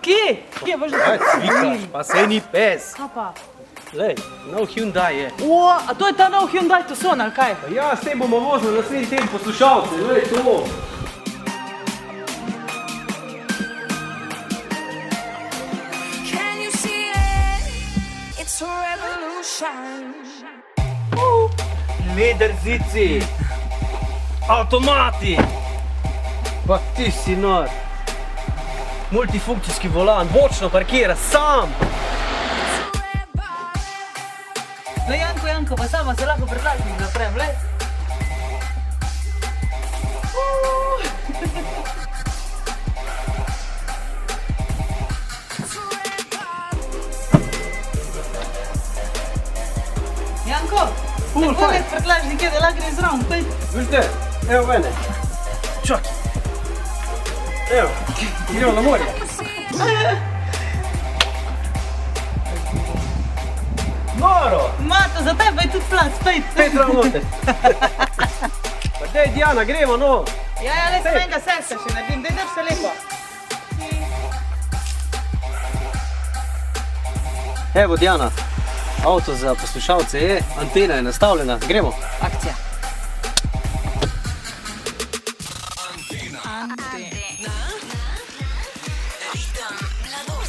Kje? Kje boš da? Cvikaš, pa sej ni pes. Kaj pa? Lej, nov Hyundai je. O, a to je ta nov Hyundai Tucson, ali kaj? Pa ja, s tem bomo vozili naslednji teden poslušalce, lej to. Can you see it? It's a revolution. Leder zici, avtomati. Pa ti si nor. Multifunkcijski volan, bočno parkira, sam. No, Janko, pa sama se lahko prtljažnik zaprem, le? Janko, tako je prtljažnik je, da lahko gre zraven, pej. Vište, evo mene. Čakaj. Evo, idemo na morje. Noro! Mato, za tebe je tudi plac, pej. Spet ravno noter. Pa dej, Diana, gremo, no. Ja, le sem enega sestra še naredim, dej drž se lepo. Evo, Diana, avto za poslušalce je, antena je nastavljena, gremo. Akcija. Ritem mladosti.